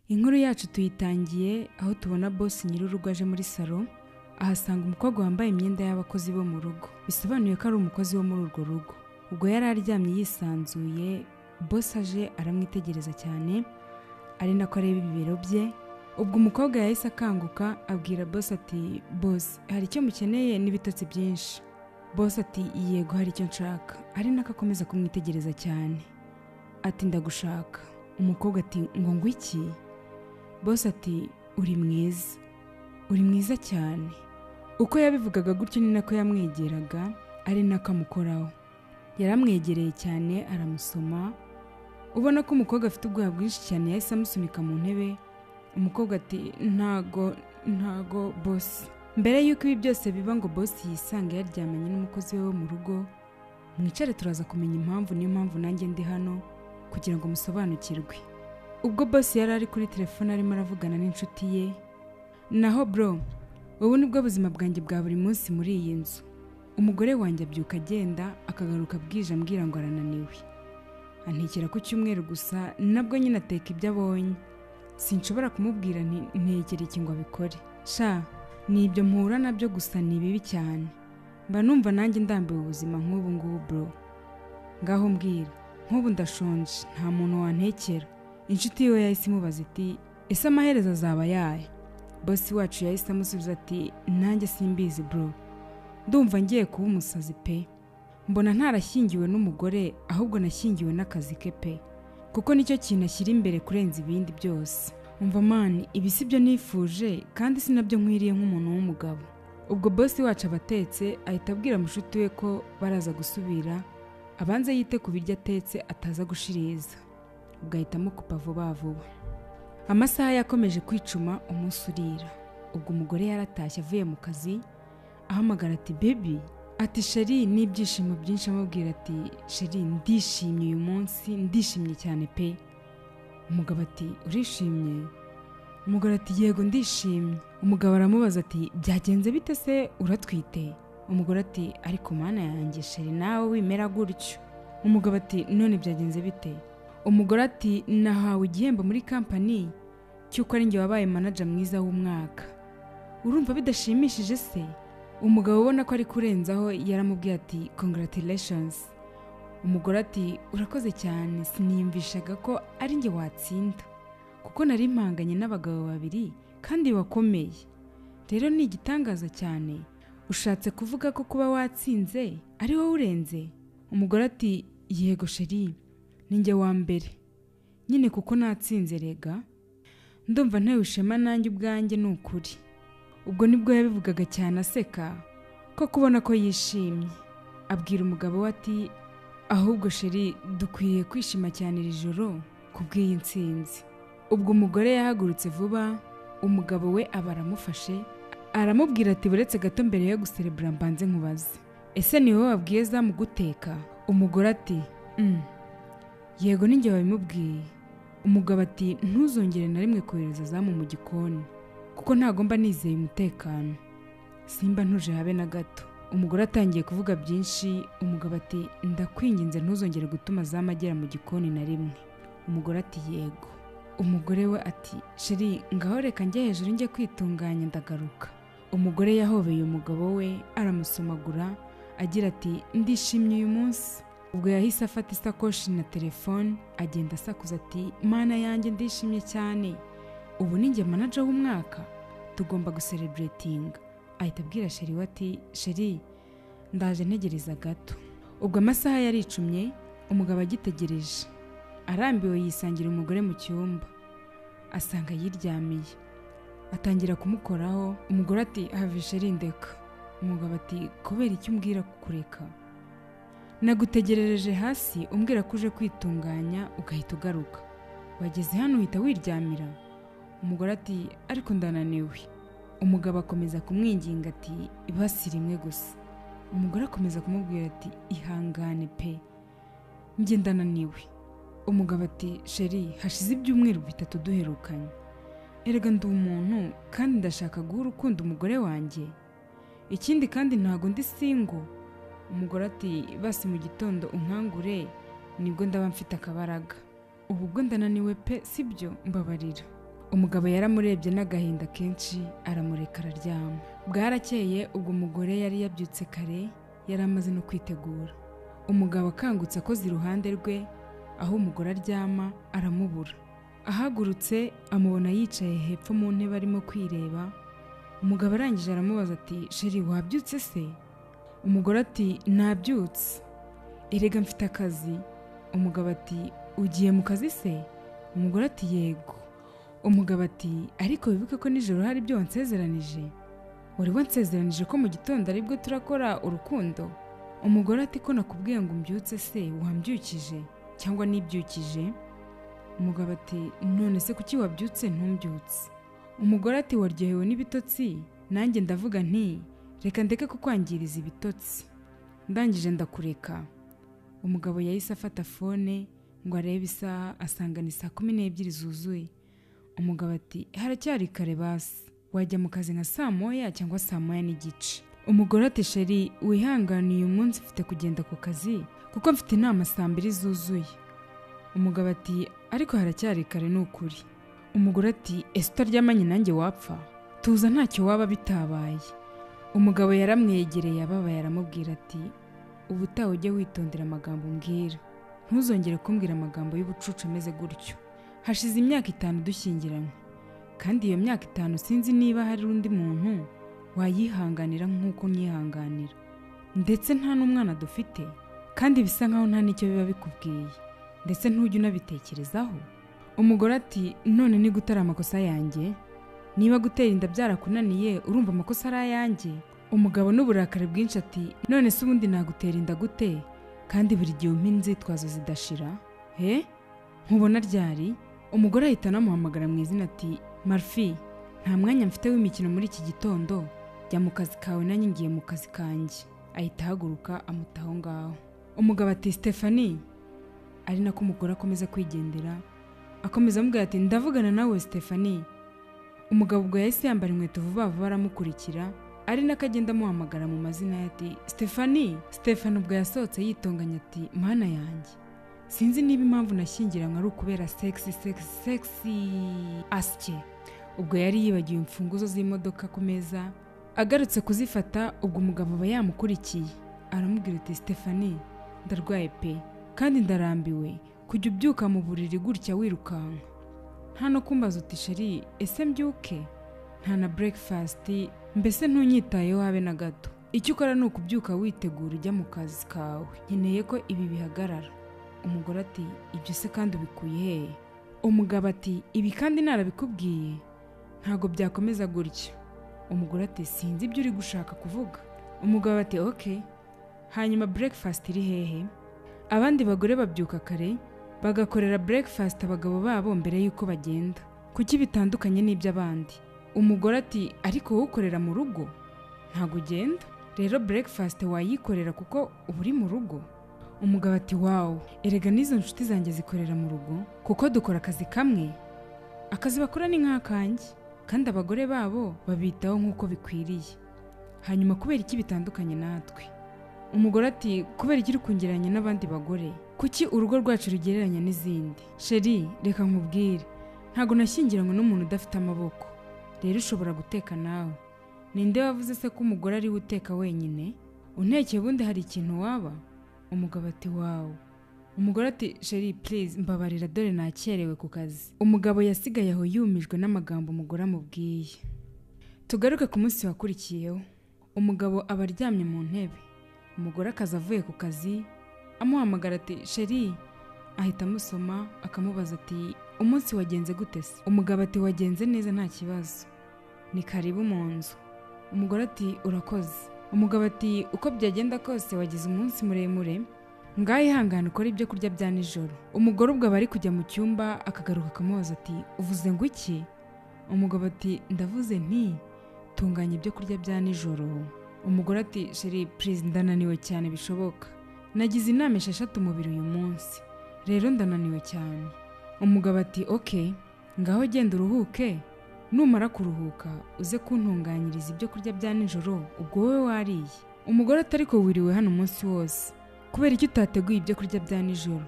Inkuru yacu tuyitangiye aho tubona boss nyir'urugo aje muri salo, ahasanga umukobwa wambaye imyenda y'abakozi bo mu rugo. Bisobanuye ko ari umukozi wo muri urwo rugo. Ubwo yari aryamye yisanzuye, boss aje aramwitegereza cyane, ari nako areba ibibero bye. Ubwo umukobwa yahise akanguka abwira boss ati, "Boss, hari icyo mukeneye n'ibitotsi byinshi." Boss ati, "Yego, hari icyo nshaka." Ari nako akomeza kumwitegereza cyane. Ati, "Ndagushaka." Umukobwa ati, "Ngo ngwiki?" Boss ati, "Uri mwiza. Uri mwiza cyane." Uko yabivugaga gutyo ni nako yamwegeraga, ari nako amukoraho. Yaramwegereye cyane aramusoma. Ubona ko umukobwa afite ubwoba bwinshi cyane, yahise amusunika mu ntebe. Umukobwa ati, ntago boss." Mbere yuko ibi byose biba ngo boss yisange yaryamanye n'umukozi we wo mu rugo, mwicare turaza kumenya impamvu. Niyo mpamvu nanjye ndi hano kugira ngo musobanukirwe. Ubwo boss yari ari kuri telefone arimo aravugana n'inshuti ye. "Naho bro, wowe nibwo buzima bwanjye bwa buri munsi muri iyi nzu. Umugore wanjye abyuka agenda akagaruka bwije ambwira ngo arananiwe. Antekera ku cyumweru gusa, nabwo nyine ateka ibyo abonye. Sinshobora kumubwira ntekera iki ngo abikore. Sha, ni ibyo mpura nabyo gusa ni bibi cyane. Mba numva nanjye ndambiwe ubuzima nk'ubu ngubu bro. Ngaho mbwira, nk'ubu ndashonje, nta muntu wantekera." Inshuti ye yahise imubaza iti, "Ese amaherezo azaba yahe?" Boss wacu yahise amusubiza ati, "Nanjye simbizi bro. Ndumva ngiye kuba umusazi pe. Mbona ntarashyingiwe n'umugore, ahubwo nashyingiwe n'akazi ke pe. Kuko nicyo kintu ashyira imbere kurenza ibindi byose. Umva man, ibi si byo nifuje kandi sinabyo nkwiriye nk'umuntu w'umugabo." Ubwo boss wacu abatetse ahita abwira mushuti we ko baraza gusubira, abanze yite ku biryo atetse ataza gushiriza. Ubwo ahita amukupa vuba vuba. Amasaha yakomeje kwicuma, umunsi urira. Ubwo umugore yaratashye avuye mu kazi, ahamagara ati, "Baby." Ati, "Sheri," n'ibyishimo byinshi amubwira ati, "Sheri, ndishimye uyu munsi, ndishimye cyane pe." Umugabo ati, "Urishimye?" Umugore ati, "Yego ndishimye." Umugabo aramubaza ati, "Byagenze bite se, uratwite?" Umugore ati, "Ariko mana yanjye Sheri, nawe wimera gutyo." Umugabo ati, "None byagenze bite?" Umugore ati, "Nahawe igihembo muri company cyuko ari njye wabaye manager mwiza w'umwaka. Urumva bidashimishije se?" Umugabo ubona ko ari kurenzaho yaramubwiye ati, "Congratulations." Umugore ati, "Urakoze cyane, siniyumvishaga ko ari njye watsinda. Kuko nari mpanganye n'abagabo babiri kandi bakomeye. Rero ni igitangaza cyane. Ushatse kuvuga ko kuba watsinze ari wowe urenze?" Umugore ati, "Yego Sheri, ni njye wa mbere. Nyine kuko natsinze rega. Ndumva ntewe ishema nanjye ubwanjye ni ukuri." Ubwo nibwo yabivugaga cyane aseka ko kubona ko yishimye. Abwira umugabo we ati, "Ahubwo Sheri, dukwiye kwishima cyane iri joro kubw'iyi ntsinzi." Ubwo umugore yahagurutse vuba, umugabo we aba aramufashe, aramubwira ati, "Buretse gato mbere yo guserebura mbanze nkubaze. Ese ni wowe wabwiye zamu guteka?" Umugore ati, "Yego ni njye wabimubwiye." Umugabo ati, "Ntuzongere na rimwe kohereza zamu mu gikoni, kuko ntago mba nizeye umutekano. Simba ntuje habe na gato." Umugore atangiye kuvuga byinshi. Umugabo ati, "Ndakwinginze ntuzongere gutuma zamu agera mu gikoni na rimwe." Umugore ati, "Yego." Umugore we ati, "Sheri, ngaho reka njye hejuru njye kwitunganya ndagaruka." Umugore yahobeye umugabo we aramusomagura agira ati, "Ndishimye uyu munsi." Ubwo yahise afata isakoshi na telefone agenda asakuza ati, "Mana yanjye ndishimye cyane. Ubu ni njye manager w'umwaka. Tugomba gucelebrating." Ahita abwira Sheri we ati, "Sheri, ndaje ntegereza gato." Ubwo amasaha yaricumye, umugabo agitegereje. Arambiwe yisangira umugore mu cyumba. Asanga yiryamiye. Atangira kumukoraho. Umugore ati, "Have Sheri, ndeka." Umugabo ati, "Kubera icyo umbwira kukureka? Nagutegerereje hasi umbwira ko uje kwitunganya ugahita ugaruka. Wageze hano uhita wiryamira." Umugore ati, "Ariko ndananiwe." Umugabo akomeza kumwinginga ati, "Ibasi rimwe gusa." Umugore akomeza kumubwira ati, "Ihangane pe, njye ndananiwe." Umugabo ati, "Sheri, hashize ibyumweru 3 duherukanye. Erega ndi umuntu kandi ndashaka guha urukundo umugore wanjye. Ikindi kandi ntago ndi single." Umugore ati, "Basi mu gitondo unkangure nibwo ndaba mfite akabaraga. Ubu bwo ndananiwe pe, sibyo, mbabarira." umugabo yaramurebye n'agahinda kenshi aramureka araryama. Bwarakeye ubwo umugore yari yabyutse kare, yari amaze no kwitegura. Umugabo akangutse akoze iruhande rwe aho umugore aryama aramubura. Ahagurutse amubona yicaye hepfo mu ntebe arimo kwireba. Umugabo arangije aramubaza ati sheri wabyutse se? Umugore ati nabyutse. Erega mfite akazi. Umugabo ati ugiye mu kazi se? Umugore ati yego. Umugabo ati ariko wibuke ko nijoro hari ibyo wansezeranije. Wari wansezeranije ko mu gitondo aribwo turakora urukundo. Umugore ati ko nakubwiye ngo mbyutse se wambyukije cyangwa nibyukije? Umugabo ati none se kuki wabyutse ntumbyutse? Umugore ati waryohewe n'ibitotsi, nanjye ndavuga nti reka ndeke kukwangiriza ibitotsi, ndangije ndakureka. Umugabo yahise afata fone ngo arebe isaha asanga ni 12 zuzuye. Umugabo ati haracyari kare basi, wajya mu kazi nka 9:00 cyangwa 9:30. Umugore ati sheri wihangane uyu munsi mfite kugenda ku kazi kuko mfite inama 2:00 zuzuye. Umugabo ati ariko haracyari kare n'ukuri. Umugore ati ese utaryamanye nanjye wapfa? Tuza ntacyo waba bitabaye. Umugabo yaramwegereye ababaye aramubwira ati ubutaha ujye witondera amagambo umbwira, ntuzongere kumbwira amagambo y'ubucucu ameze gutyo. Hashize imyaka 5 dushyingiranywe, kandi iyo myaka 5 sinzi niba hari undi muntu wayihanganira nk'uko nyihanganira, ndetse nta n'umwana dufite, kandi bisa nkaho nta n'icyo biba bikubwiye, ndetse ntujye unabitekerezaho. Umugore ati none ni gutara amakosa yanjye? Niba gutera inda byarakunaniye urumva amakosa ari ayanjye? Umugabo n'uburakari bwinshi ati none se ubundi nagutera inda gute kandi buri gihe umpa inzitwazo zidashira? Nkubona ryari? Umugore ahita anamuhamagara mu izina ati Marfi, nta mwanya mfite w'imikino muri iki gitondo, jya mu kazi kawe nanjye ngiye mu kazi kanjye. Ahita ahaguruka amutaho ngaho. Umugabo ati Stephanie, ari nako umugore akomeza kwigendera, akomeza amubwira ati ndavugana nawe Stephanie. Umugabo ubwo yahise yambara inkweto vuba vuba aramukurikira, ari nako agenda amuhamagara mu mazina ye ati Stephanie. Stephanie ubwo yasohotse yitonganya ati mana yanjye, sinzi niba impamvu nashyingiranywe ari ukubera sexy asye. Ubwo yari yibagiwe imfunguzo z'imodoka ku meza, agarutse kuzifata ubwo umugabo aba yamukurikiye aramubwira ati Stephanie, ndarwaye pe kandi ndarambiwe kujya ubyuka mu buriri gutya wirukanka, nta no kumbaza uti sheri ese mbyuke, nta na breakfast, mbese ntunyitayeho habe na gato. Icyo ukora ni ukubyuka witegura ujya mu kazi kawe, nkeneye ko ibi bihagarara. Umugore ati ibyo se kandi ubikuye hehe? Umugabo ati ibi kandi narabikubwiye, ntago byakomeza gutya. Umugore ati sinzi ibyo uri gushaka kuvuga. Umugabo ati okay, hanyuma breakfast iri hehe? Abandi bagore babyuka kare bagakorera breakfast abagabo babo mbere yuko bagenda, kuki bitandukanye n'iby'abandi? Umugore ati ariko wowe ukorera mu rugo, ntago ugenda, rero breakfast wayikorera kuko uba uri mu rugo. Umugabo ati wow, erega n'izo nshuti zanjye zikorera mu rugo kuko dukora akazi kamwe, akazi bakora ni nk'akanjye, kandi abagore babo babitaho nk'uko bikwiriye. Hanyuma kubera iki bitandukanye natwe? Umugore ati kubera iki rukungeranya n'abandi bagore, kuki urugo rwacu rugereranya n'izindi? Sheri reka nkubwire, ntago nashyingiranywe n'umuntu udafite amaboko, rero ushobora guteka nawe. Ninde wavuze se ko umugore ari we uteka wenyine? Untekeye ubundi hari ikintu waba? Umugabo ati wow. Umugore ati sheri please mbabarira dore nakerewe ku kazi. Umugabo yasigaye aho yumijwe n'amagambo umugore amubwiye. Tugaruke ku munsi wakurikiyeho. Umugabo aba aryamye mu ntebe, umugore akaza avuye ku kazi amuhamagara ati sheri, ahita amusoma akamubaza ati umunsi wagenze gute se? Umugabo ati wagenze neza nta kibazo, ni karibu mu nzu. Umugore ati urakoze. Umugabo ati uko byagenda kose wagize umunsi muremure, ngaho ihangane ukora ibyo kurya bya nijoro. Umugore ubwo bari kujya mu cyumba akagaruka akamubaza ati uvuze ngo iki? Umugabo ati ndavuze nti tunganya ibyo kurya bya nijoro. Umugore ati sheri please ndananiwe cyane bishoboka, nagize inama 6 umubiri uyu munsi, rero ndananiwe cyane. Umugabo ati okay, ngaho genda uruhuke, numara kuruhuka uze kuntunganyiriza ibyo kurya bya nijoro ubwo wowe wariye. Umugore ati ariko wiriwe hano umunsi wose, kubera icyo utateguye ibyo kurya bya nijoro?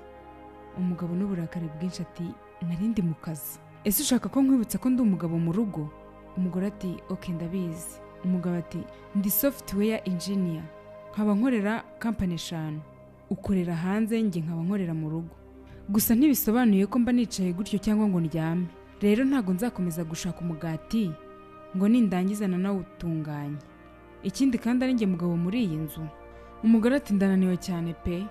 Umugabo n'uburakari bwinshi ati narindi mu kazi. ese ushaka ko nkwibutsa ko ndi umugabo mu rugo? Umugore ati okay ndabizi. Umugabo ati ndi software engineer, nkaba nkorera company 5, ukorera hanze njye nkaba nkorera mu rugo. Gusa ntibisobanuye ko mba nicaye gutyo cyangwa ngo ndyame. Rero ntago nzakomeza gushaka umugati ngo nindangizana nawe utunganye. Ikindi kandi ari njye mugabo muri iyi nzu. Umugore ati ndananiwe cyane pe.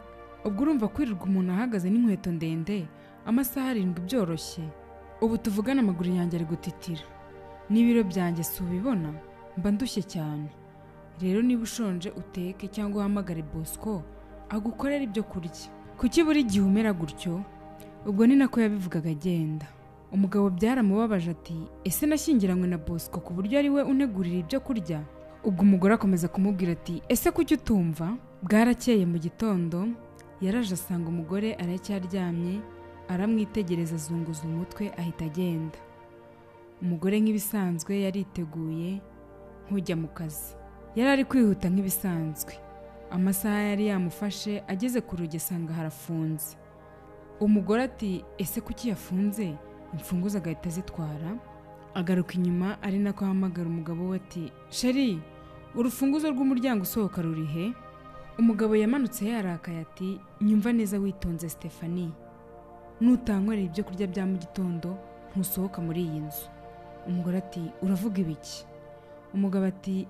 Ubwo urumva kwirirwa umuntu ahagaze n'inkweto ndende amasaha 7 byoroshye? Ubu tuvugana amaguru yanjye ari gutitira. N'ibiro byanjye si ubibona? Mba ndushye cyane. Rero niba ushonje uteke cyangwa uhamagare Bosco agukorera ibyo kurya. Kuki buri gihe umera gutyo? Ubwo ni nako yabivugaga agenda. Umugabo byaramubabaje ati ese nashyingiranywe na Bosco ku buryo ari we unegurira ibyo kurya? Ubwo umugore akomeza kumubwira ati ese kuki utumva? Bwarakeye mu gitondo yaraje asanga umugore aracyaryamye, aramwitegereza azunguza umutwe ahita agenda. Umugore nk'ibisanzwe yariteguye nkujya mu kazi. Yari ari kwihuta nk'ibisanzwe. Amasaha yari yamufashe, ageze ku rugi asanga harafunze. Umugore ati ese kuki yafunze? Imfunguzo agahita zitwara. Agaruka inyuma ari nako ahamagara umugabo we ati sheri, urufunguzo rw'umuryango usohoka ruri he? Umugabo yamanutse yarakaye ati nyumva neza witonze Stephanie, nutankorera ibyo kurya bya mu gitondo ntusohoka muri iyi nzu. Umugore ati uravuga ibiki? Umugabo ati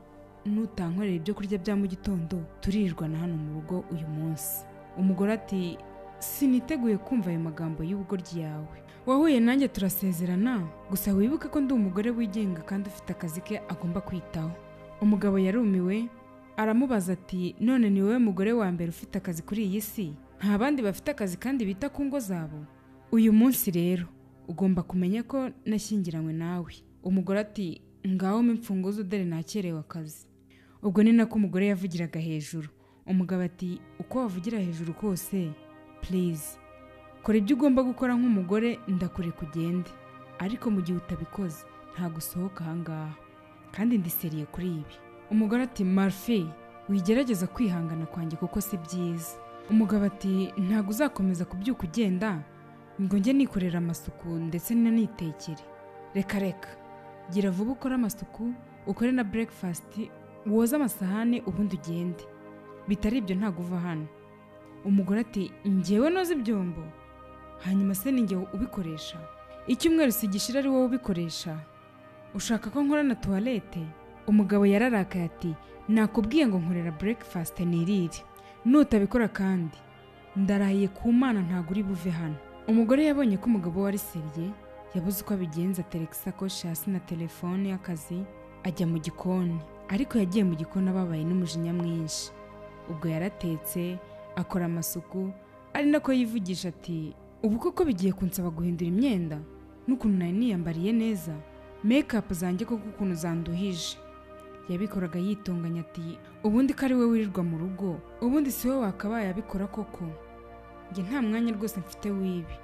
nutankorera ibyo kurya bya mu gitondo turirwana hano mu rugo uyu munsi. Umugore ati siniteguye kumva ayo magambo y'ubugoryi yawe. Wahuye nanjye turasezerana, gusa wibuke ko ndi umugore wigenga kandi ufite akazi ke agomba kwitaho. Umugabo yarumiwe aramubaza ati none ni wowe mugore wa mbere ufite akazi kuri iyi si? Nta bandi bafite akazi kandi bita ku ngo zabo? Uyu munsi rero ugomba kumenya ko nashyingiranywe nawe. Umugore ati ngaho mimfunguzo dore nakerewe akazi. Ubwo ni nako umugore yavugiraga hejuru. Umugabo ati uko wavugira hejuru kose please kora ibyo ugomba gukora nk'umugore, ndakure kugende, ariko mu gihe utabikoze nta gusohoka ahangaha kandi ndiseriye kuri ibi. Umugore ati Marfe wigerageza kwihangana kwanjye kuko si byiza. Umugabo ati ntago uzakomeza kubyuka ugenda ngo njye nikorera amasuku ndetse nanitekere. Reka gira vuba ukora amasuku, ukore na breakfast, woza amasahane ubundi ugende, bitari ibyo ntago uva hano. Umugore ati njyewe noza ibyombo? Hanyuma se ninjye ubikoresha? Icyumweru sigishira ari wowe ubikoresha? Ushaka ko nkora na toilette? Umugabo yararakaye ati nakubwiye ngo nkorera breakfast nirire, nutabikora kandi ndarahiye ku Mana ntago uri buve hano. Umugore yabonye ko umugabo wari seriye, yabuze uko abigenza, atereka isakoshi hasi na telefone y'akazi ajya mu gikoni. Ariko yagiye mu gikoni ababaye n'umujinya mwinshi. Ubwo yaratetse akora amasuku, ari nako yivugisha ati ubu koko bigiye kunsaba guhindura imyenda n'ukuntu nari niyambariye neza, makeup zanjye koko ukuntu zanduhije. Yabikoraga yitonganya ati ubundi ko ari we wirirwa mu rugo, ubundi si we wakabaye abikora koko? Njye nta mwanya rwose mfite w'ibi,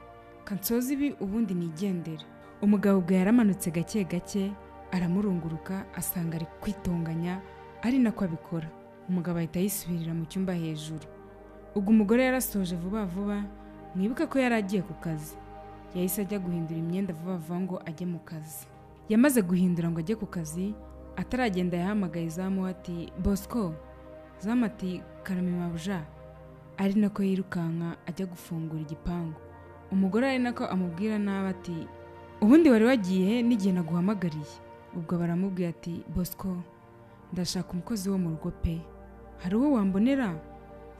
kansoza ibi ubundi nigendere. Umugabo bwa yaramanutse gake gake aramurunguruka asanga ari kwitonganya, ari nako abikora. Umugabo ahita yisubirira mu cyumba hejuru. Ubwo umugore yarasoje vuba vuba, mwibuke ko yari agiye ku kazi. Yahise ajya guhindura imyenda vuba vuba ngo ajye mu kazi. Yamaze guhindura ngo ajye ku kazi, ataragenda yahamagaye Zamu ati Bosco. Zamu ati karame mabuja. Ari nako yirukanka ajya gufungura igipangu. Umugore ari nako amubwira nabi ati ubundi wari wagiye n'igihe naguhamagariye? Ubwo baramubwira ati Bosco ndashaka umukozi wo mu rugo pe, hari uwo wambonera?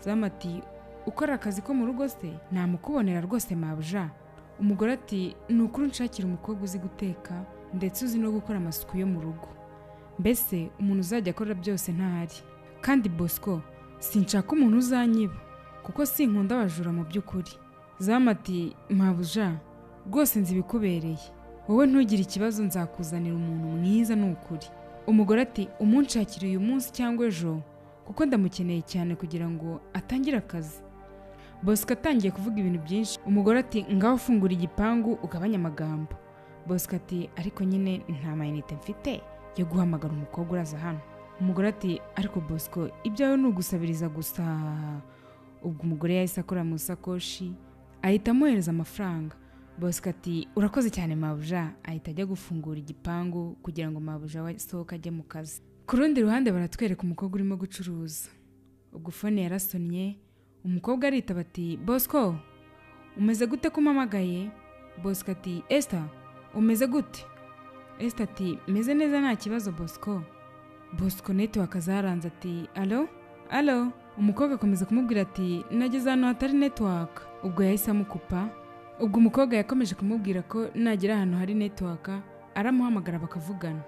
Zamu ati ukora akazi ko mu rugo se? Namukubonera rwose mabuja. Umugore ati nukuri nshakira umukobwa uzi guteka ndetse uzi no gukora amasuku yo mu rugo, mbese umuntu uzajya akora byose ntahari. Kandi Bosco sinshaka umuntu uzanyiba kuko sinkunda abajura mu by'ukuri. Zamu ati mabuja rwose nzi bikubereye, wowe ntugire ikibazo, nzakuzanira umuntu mwiza n'ukuri. Umugore ati umunshakira uyu munsi cyangwa ejo kuko ndamukeneye cyane kugira ngo atangire akazi. Bosco atangiye kuvuga ibintu byinshi. Umugore ati ngaho fungura igipangu ugabanya amagambo. Bosco ati ariko nyine nta mayinite mfite yo guhamagara umukobwa uraza hano. Umugore ati ariko Bosco ibyawe ni ugusabiriza gusa. Ubwo umugore yahise akora mu sakoshi ahita amuhereza amafaranga. Bosco ati urakoze cyane mabuja, ahita ajya gufungura igipangu kugira ngo mabuja we asohoke ajye mu kazi. Ku rundi ruhande baratwereka umukobwa urimo gucuruza. Ubwo fone yarasonnye, umukobwa aritaba ati Bosco umeze gute kumpamagaye? Bosco ati Esther umeze gute? Esther ati meze neza nta kibazo Bosco. Bosco network azaranze ati alo. Umukobwa akomeza kumubwira ati nageze hano hatari network. Ubwo yahise amukupa. Ubwo umukobwa yakomeje kumubwira ko nagera ahantu hari network aramuhamagara bakavugana.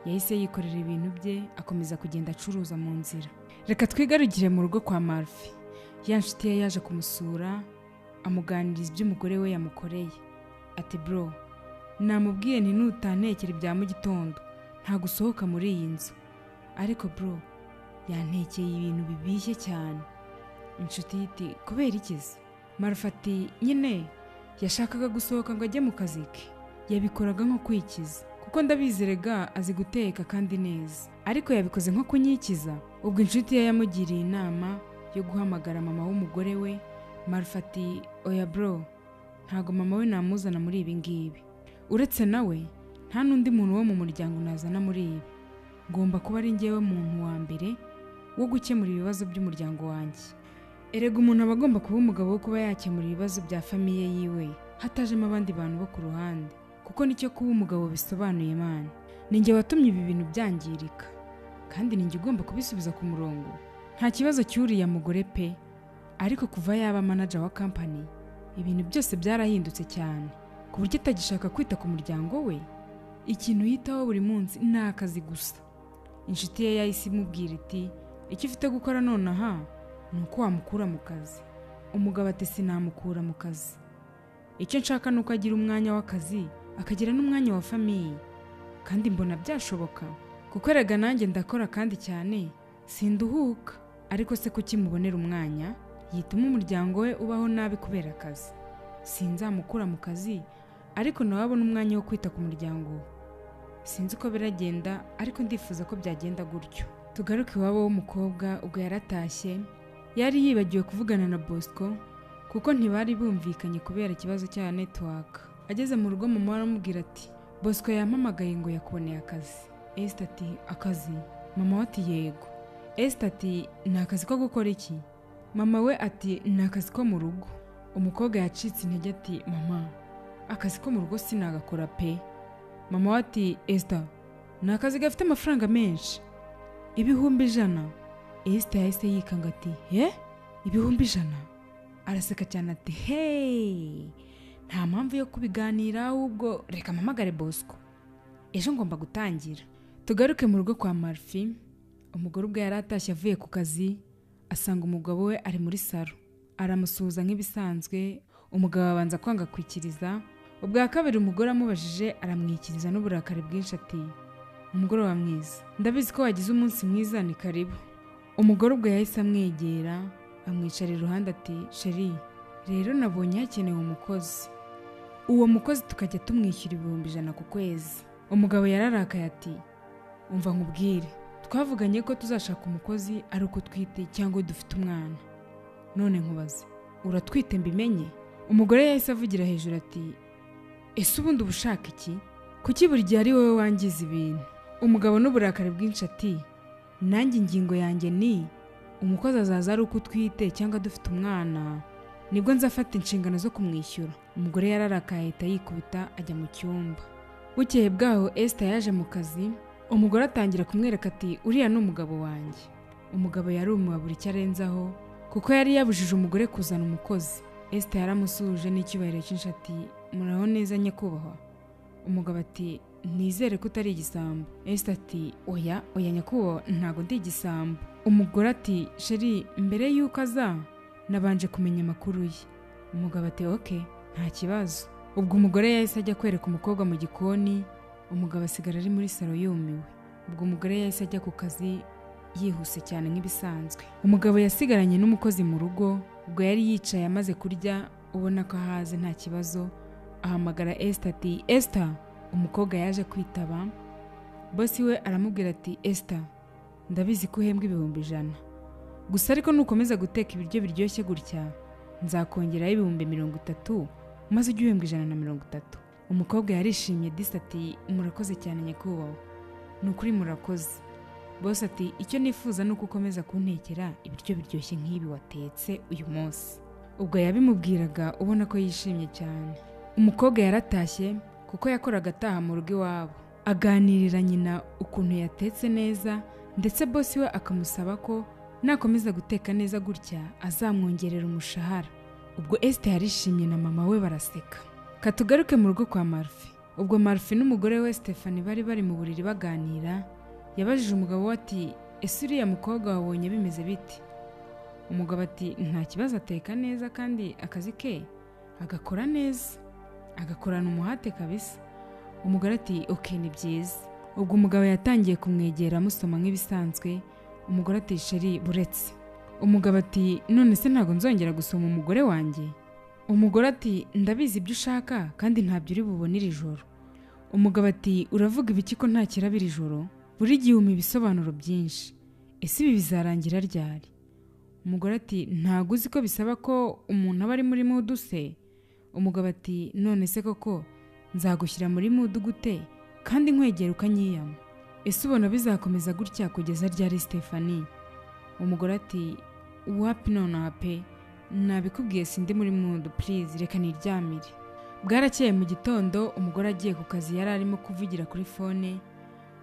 Yahise yikorera ibintu bye akomeza kugenda acuruza mu nzira. Reka twigarugire mu rugo kwa Marfi. Ya nshuti ye yaje kumusura amuganiriza iby'umugore we yamukoreye. Ati bro namubwiye nti nutantekera ibya mu gitondo nta gusohoka muri iyi nzu. Ariko bro yantekeye ibintu bibishye cyane. Inshuti yiti kubera ikizi? Marfi ati nyine yashakaga gusohoka ngo ajye mu kazi ke. Yabikoraga nko kwikiza kuko ndabizerega azi guteka kandi neza, ariko yabikoze nko kunyikiza. Ubwo inshuti ye yamugiriye inama yo guhamagara mama w'umugore we. Marfi ati oya bro ntago mama we namuzana muri ibi ngibi, uretse nawe nta n'undi muntu wo mu muryango nazana muri ibi. Ngomba kuba ari njyewe muntu wa mbere wo gukemura ibibazo by'umuryango wanjye. Erega umuntu aba agomba kuba umugabo wo kuba yakemura ibibazo bya famiye yiwe hatajemo abandi bantu bo ku ruhande, kuko nicyo kuba umugabo bisobanuye man. Ninjye watumye ibi bintu byangirika kandi ninjye ugomba kubisubiza ku murongo. Nta kibazo cyuriya mugore pe, ariko kuva yaba manager wa company ibintu byose byarahindutse cyane ku buryo atagishaka kwita ku muryango we. Ikintu yitaho buri munsi ni akazi gusa. Inshuti ye yahise imubwira iti icyo ufite gukora nonaha ni uko wamukura mu kazi. Umugabo ati sinamukura mu kazi, icyo nshaka ni uko agira umwanya w'akazi akagira n'umwanya wa famiye, kandi mbona byashoboka kuko erega nanjye ndakora kandi cyane sinduhuka. Ariko se kuki mubonera umwanya yituma umuryango we ubaho nabi kubera akazi? Sinzamukura mu kazi ariko nawe abona umwanya wo kwita ku muryango we. Sinzi uko biragenda ariko ndifuza ko byagenda gutyo. Tugaruke iwabo w'umukobwa. Ubwo yaratashye yari yibagiwe kuvugana na Bosco kuko ntibari bumvikanye kubera ikibazo cya network. Ageze mu rugo mama aramubwira ati Bosco yampamagaye ngo yakuboneye akazi. Esther ati akazi? Mama we ati yego. Esther ati ni akazi ko gukora iki? Mama we ati ni akazi ko mu rugo. Umukobwa yacitse intege ati mama akazi ko mu rugo sinagakora pe. Mama we ati Esther ni akazi gafite amafaranga menshi, 100,000. Esther yahise yikanga ati 100,000? Araseka cyane ati hey nta mpamvu yo kubiganira, ahubwo reka mpamagare Bosco ejo ngomba gutangira. Tugaruke mu rugo kwa Marfi. Umugore ubwo yaratashye avuye ku kazi asanga umugabo we ari muri saro. Aramusuhuza nk'ibisanzwe. Umugabo abanza kwanga kwikiriza. Ubwa kabiri umugore amubajije aramwikiriza n'uburakari bwinshi ati umugore wa mwiza ndabizi ko wagize umunsi mwiza, ni karibu. Umugore ubwo yahise amwegera amwicara iruhande ati sheri rero nabonye hakenewe umukozi, uwo mukozi tukajya tumwishyura 100,000 ku kwezi. Umugabo yararakaye ati umva nkubwire, twavuganye ko tuzashaka umukozi ari uko twite cyangwa dufite umwana, none nkubaze uratwite mbimenye? Umugore yahise avugira hejuru ati ese ubundi ubushaka iki? Kuki buri gihe ari wowe wangiza ibintu? Umugabo n'uburakari bwinshi ati nanjye ingingo yanjye ni umukozi azaza ari uko twite cyangwa dufite umwana, nibwo nzafata inshingano zo kumwishyura. Umugore yararakaye ahita yikubita ajya mu cyumba. Bukeye bwaho Esther yaje mu kazi. Umugore atangira kumwereka ati uriya ni umugabo wanjye. Umugabo yarumiwe buri icyo arenzaho kuko yari yabujije umugore kuzana umukozi. Esther yaramusuje n'icyubahiro cyinshi ati muraho neza nyakubahwa. Umugabo ati nizere ko utari igisambo. Esther ati oya nyakubahwa ntago ndi igisambo. Umugore ati sheri mbere yuko aza nabanje kumenya amakuru ye. Umugabo ati okay nta kibazo. Ubwo umugore yahise ajya kwereka umukobwa mu gikoni. Umugabo asigara ari muri saro yumiwe. Ubwo umugore yahise ajya ku kazi yihuse cyane nk'ibisanzwe. Umugabo yasigaranye n'umukozi mu rugo. Ubwo yari yicaye amaze kurya ubona ko ahaze nta kibazo. Ahamagara Esther ati Esther. Umukobwa yaje kwitaba. Bosi we aramubwira ati Esther ndabizi ko uhembwa 100,000, gusa ariko nukomeza guteka ibiryo biryoshye gutya nzakongeraho 30,000 maze ujye uhembwa 130. Umukobwa yarishimye disi ati murakoze cyane nyakubahwa. Ni ukuri murakoze. Boss ati icyo nifuza ni uko ukomeza kuntekera ibiryo biryoshye nk'ibi watetse uyu munsi. Ubwo yabimubwiraga ubona ko yishimye cyane. Umukobwa yaratashye kuko yakoraga ataha mu rugo iwabo, aganirira nyina ukuntu yatetse neza, ndetse boss we akamusaba ko nakomeza guteka neza gutya azamwongerera umushahara. Ubwo Esther yarishimye na mama we baraseka. Katugaruke mu rugo kwa Marfi. Ubwo Marfi n'umugore we Stephanie bari mu buriri baganira, yabajije umugabo we ati ese uriya mukobwa wabonye bimeze biti? Umugabo ati nta kibazo, ateka neza kandi akazi ke agakora neza, agakorana umuhate kabisa. Umugore ati okay ni byiza. Ubwo umugabo yatangiye kumwegera amusoma nk'ibisanzwe. Umugore ati sheri buretse. Umugabo ati none se ntago nzongera gusoma umugore wanjye? Umugore ati ndabizi ibyo ushaka kandi ntabyo uri bubonire ijoro. Umugabo ati uravuga ibiki ko nta kirabira ijoro? Buri gihe umpa ibisobanuro byinshi. Ese ibi bizarangira ryari? Umugore ati ntago uzi ko bisaba ko umuntu aba ari muri mudu se? Umugabo ati none se koko nzagushyira muri mudu gute kandi nkwegera ukanyiyama? Ese ubona bizakomeza gutya kugeza ryari Stephanie? Umugore ati wapi nonaha pe, nabikubwiye sindi muri mudu, please reka niryamire. Bwarakeye mu gitondo umugore agiye ku kazi yari arimo kuvugira kuri fone.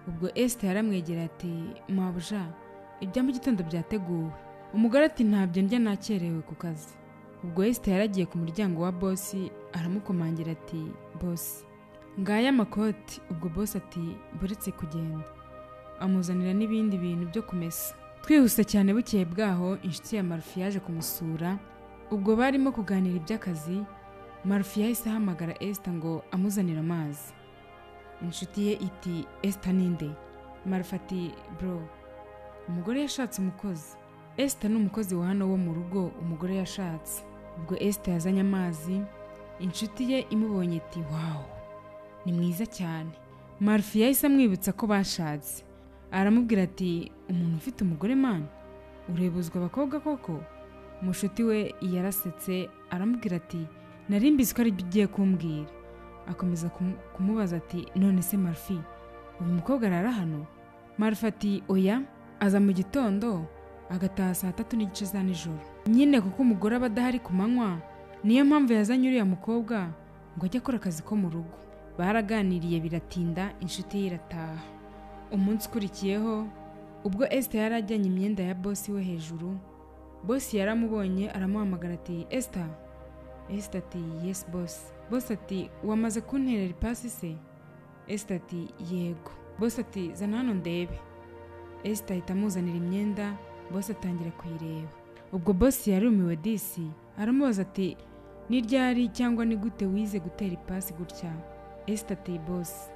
Ubwo Esther yaramwegera ati mabuja ibya mu gitondo byateguwe. Umugore ati ntabyo ndya nakerewe ku kazi. Ubwo Esther yaragiye ku muryango wa boss aramukomangira ati boss ngaya amakoti. Ubwo boss ati buretse kugenda, amuzanira n'ibindi bintu byo kumesa. Twihuse cyane bukeye bwaho inshuti ya Marfi yaje kumusura. Ubwo barimo kuganira iby'akazi. Marfi yahise ahamagara Esther ngo amuzanire amazi. Inshuti ye iti Esther ninde? Marfi ati bro umugore yashatse umukozi. Esther ni umukozi wa hano wo mu rugo umugore yashatse. Ubwo Esther yazanye amazi. Inshuti ye imubonye iti wow ni mwiza cyane. Marfi yahise amwibutsa ko bashatse. Aramubwira ati umuntu ufite umugore man urebuzwa abakobwa koko? Mushuti we yarasetse aramubwira ati nari mbizi ko ari byo ugiye kumbwira. Akomeza kumubaza ati none se Marfi uyu mukobwa arara hano? Marfi ati oya, aza mu gitondo agataha 3:30 za nijoro. Nyine kuko umugore aba adahari ku manywa niyo mpamvu yazanye uriya mukobwa ngo ajye akora akazi ko mu rugo. Baraganiriye biratinda, inshuti ye irataha. Umunsi ukurikiyeho ubwo Esther yarajyanye imyenda ya boss we hejuru, boss yaramubonye aramuhamagara ati Esther. Esther ati yes boss. Boss ati wamaze kunterera ipasi se? Esther ati yego. Boss ati zana hano ndebe. Esther ahita amuzanira imyenda, boss atangira kuyireba. Ubwo boss yarumiwe disi aramubaza ati ni ryari cyangwa ni gute wize gutera ipasi gutya? Esther ati boss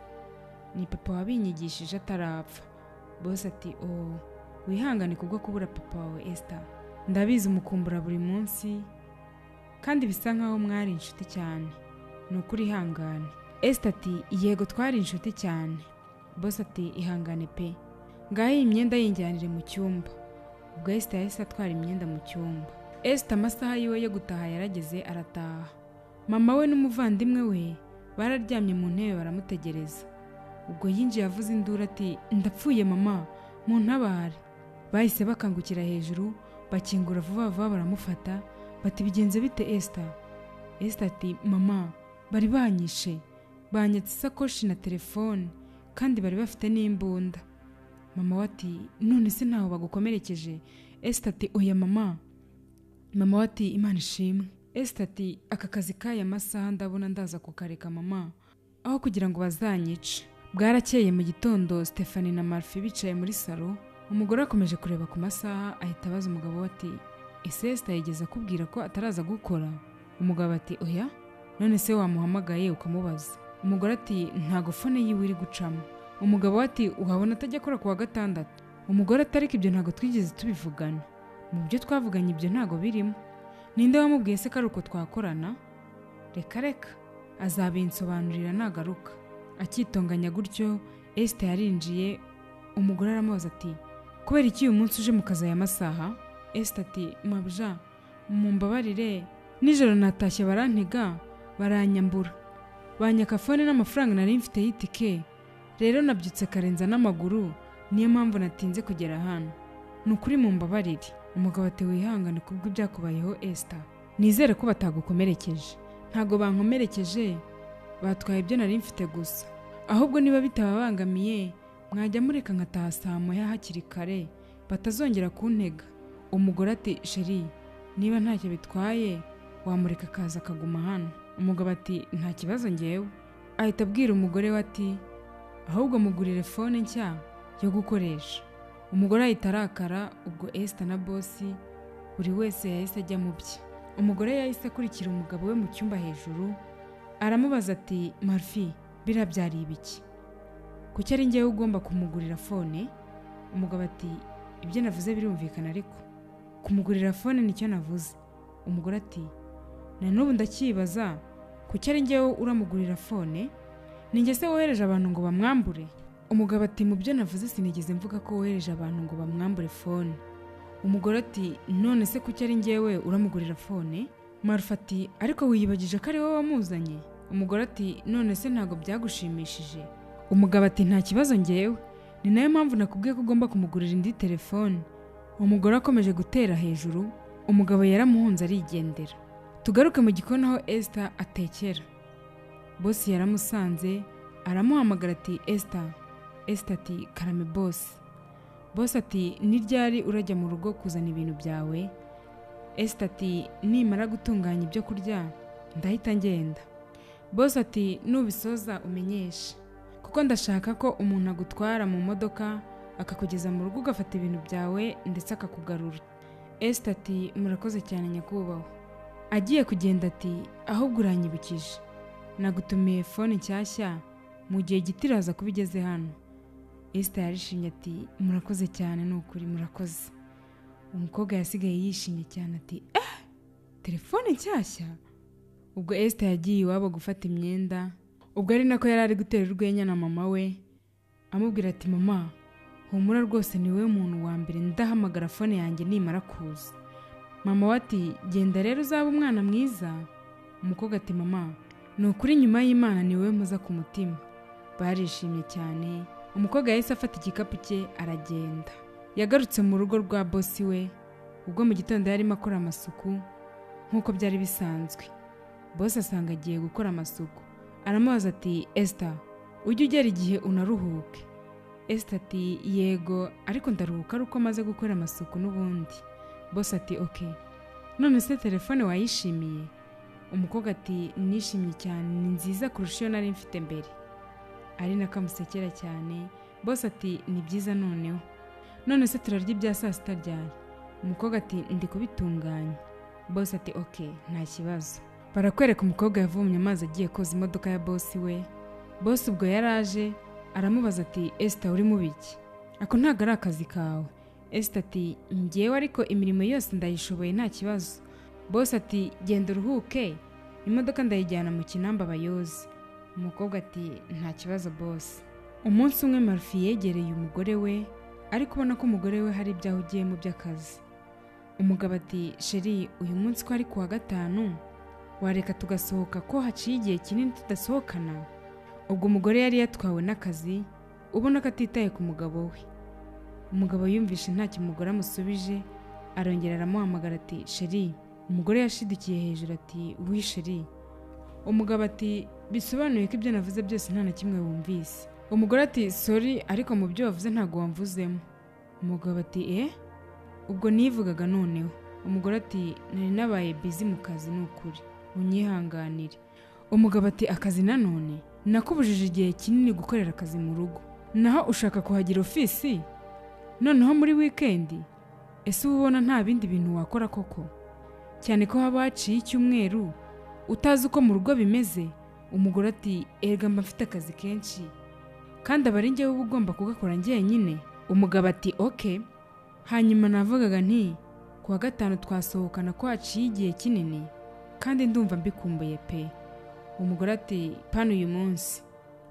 ni papa wabinyigishije atarapfa. Boss ati oh wihangane kubwo kubura papa wawe Esther, ndabizi umukumbura buri munsi kandi bisa nkaho mwari inshuti cyane, nukuri ihangane. Esther ati yego twari inshuti cyane. Boss ati ihangane pe, ngaho imyenda yinjyanire mu cyumba. Ubwo Esther yahise atwara imyenda mu cyumba. Esther amasaha yiwe yo gutaha yarageze arataha. Mama we n'umuvandimwe we bararyamye mu ntebe baramutegereza. Ubwo yinjiye avuze induru ati ndapfuye mama muntabare. Bahise bakangukira hejuru bakingura vuba vuba baramufata bati bigenze bite Esther? Esther ati mama bari banyishe, banyatse isakoshi na telefone kandi bari bafite n'imbunda. Mama wati none se ntaho bagukomerekeje? Esther ati oya mama. Mama wati Imana ishimwe. Esther ati aka kazi kaya masaha ndabona ndaza kukareka mama aho kugira ngo bazanyice. Bwarakeye mu gitondo Stephanie na Marfi bicaye muri salo. Umugore akomeje kureba ku masaha ahita abaza umugabo ati ese Esther yigeze akubwira ko ataraza gukora? Umugabo ati oya. None se wamuhamagaye ukamubaza? Umugore ati ntago fone yiwe iri gucamo. Umugabo ati uhabona atajya akora ku wa gatandatu? Umugore ati ariko ibyo ntago twigeze tubivugana, mu byo twavuganye ibyo ntago birimo. Ninde wamubwiye se ko ari uko twakorana? Reka azabinsobanurira nagaruka. Akitonganya gutyo Esther yarinjiye. Umugore aramubaza ati kubera iki uyu munsi uje mu kazi aya masaha? Esther ati mabuja mumbabarire nijoro natashye barantega baranyambura, banyaka fone n'amafaranga nari mfite y'itike. Rero nabyutse karenza n'amaguru, niyo mpamvu natinze kugera hano. Nukuri mumbabarire. Umugabo ati wihangane kubwo ibyakubayeho Esther. Nizere ko batagukomerekeje. Ntago bankomerekeje, batwaye ibyo nari mfite gusa. Ahubwo niba bitababangamiye, mwajya mureka nkataha saa moya hakiri kare, batazongera kuntega. Umugore ati sheri, niba ntacyo bitwaye, wamureka akaza akaguma hano. Umugabo ati nta kibazo ngewe. Ahita abwira umugore we ati ahubwo mugurire fone nshya yo gukoresha. Umugore ahita arakara. Ubwo Esther na boss buri wese yahise ajya mu bye. Umugore yahise akurikira umugabo we mu cyumba hejuru, aramubaza ati Marfi, birabyari ibiki? Kuki ari ngewe ugomba kumugurira fone? Umugabo ati ibyo navuze birumvikana, ariko kumugurira fone nicyo navuze. Umugore ati na n'ubu ndacyibaza, kuki ari ngewe uramugurira fone? Ninjye se wohereje abantu ngo bamwambure? Umugabo ati mu byo navuze sinigeze mvuga ko wohereje abantu ngo bamwambure fone. Umugore ati none se kuki ari ngewe uramugurira fone? Marfa ati ariko wiyibagije ko ari wowe wamuzanye? Umugore ati none se ntago byagushimishije? Umugabo ati nta kibazo ngewe, ni nayo mpamvu nakubwiye ko ugomba kumugurira indi telefone. Umugore akomeje gutera hejuru, umugabo yaramuhunze arigendera. Tugaruke mu gikoni aho Esther atekera. Boss yaramusanze, aramuhamagara ati Esther. Esther ati karame boss. Boss ati ni ryari urajya mu rugo kuzana ibintu byawe? Esther ati nimara gutunganya ibyo kurya ndahita ngenda. Boss ati nubisoza umenyeshe, kuko ndashaka ko umuntu agutwara mu modoka akakugeza mu rugo ugafata ibintu byawe ndetse akakugarura. Esther ati murakoze cyane nyakubahwa. Agiye kugenda ati ahubwo uranyibukije, nagutumiye fone nshyashya mu gihe gitiraza kubigeze hano. Esther yarishimye ati murakoze cyane, nukuri murakoze. Umukobwa yasigaye yishimye cyane ati telefone nshyashya? Ubwo Esther yagiye iwabo gufata imyenda. Ubwo ari nako yari ari gutera urwenya na mama we, amubwira ati mama, humura rwose ni wowe muntu wa mbere ndahamagara fone yanjye nimara kuza. Mama we ati genda rero uzaba umwana mwiza. Umukobwa ati mama, nukuri nyuma y'Imana ni wowe muza ku mutima. Barishimye cyane. Umukobwa yahise afata igikapu cye aragenda. Yagarutse mu rugo rwa boss we. Ubwo mu gitondo yarimo akora amasuku nkuko byari bisanzwe. Boss asanga agiye gukora amasuku, aramubaza ati Esther, ujye ugera igihe unaruhuke? Esther ati yego, ariko ndaruhuka ari uko maze gukora amasuku n'ubundi. Boss ati okay, none se telefone wayishimiye? Umukobwa ati nishimye cyane, ni nziza kurusha iyo nari mfite mbere. Ari nakamusekera cyane. Boss ati ni byiza noneho, none se turarya ibya saa sita ryari? Umukobwa ati ndi kubitunganya. Boss ati okay, nta kibazo. Barakwereka umukobwa yavumye amazi agiye koza imodoka ya boss we. Boss ubwo yaraje aramubaza ati Esther uri mu biki? Ako ntago ari akazi kawe. Esther ati ngewe ariko imirimo yose ndayishoboye nta kibazo. Boss ati genda uruhuke, imodoka ndayijyana mu Kinamba bayoze. Umukobwa ati nta kibazo boss. Umunsi umwe Marfi yegereye umugore we, ariko ubona ko umugore we hari ibyaho ugiye mu by'akazi. Umugabo ati sheri, uyu munsi ko ari kuwa gatanu, wareka tugasohoka ko haciye igihe kinini tudasohokana? Ubwo umugore yari yatwawe n'akazi, ubona ko atitaye ku mugabo we. Umugabo yumvishe ntacyo umugore amusubije, arongera aramuhamagara ati sheri. Umugore yashidukiye hejuru ati wi sheri. Umugabo ati bisobanuye ko ibyo navuze byose nta na kimwe wumvise. Umugore ati sorry, ariko mu byo wavuze ntago wamvuzemo. Umugabo ati ubwo nivugaga noneho. Umugore ati nari nabaye busy mu kazi n'ukuri, unyihanganire. Umugabo ati akazi nanone? Nakubujije igihe kinini gukorera akazi mu rugo, naho ushaka kuhagira ofisi noneho muri weekend? Ese ubona nta bindi bintu wakora koko? Cyane ko haba haciye icyumweru utazi uko mu rugo bimeze. Umugore ati erega mba mfite akazi kenshi, kandi abari njyewe uba ugomba kugakora njyenyine. Umugabo ati okay. Hanyuma navugaga nti kuwa gatanu twasohokana ko haciye igihe kinini, kandi ndumva mbikumbuye pe. Umugore ati pana uyu munsi.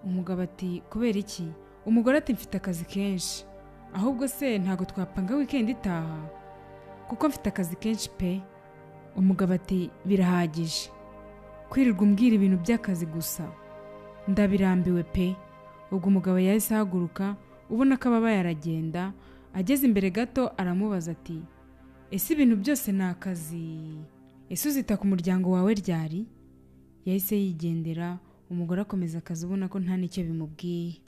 Umugabo ati kubera iki? Umugore ati mfite akazi kenshi. Ahubwo se ntago twapanga weekend itaha, kuko mfite akazi kenshi pe. Umugabo ati birahagije. kwirirwa umbwira ibintu by'akazi gusa, ndabirambiwe pe. Ubwo umugabo yahise ahaguruka ubona ko ababaye aragenda. Ageze imbere gato aramubaza ati ese ibintu byose ni akazi, ese uzita ku muryango wawe ryari? Yahise yigendera. Umugore akomeza akazi ubona ko nta n'icyo bimubwiye.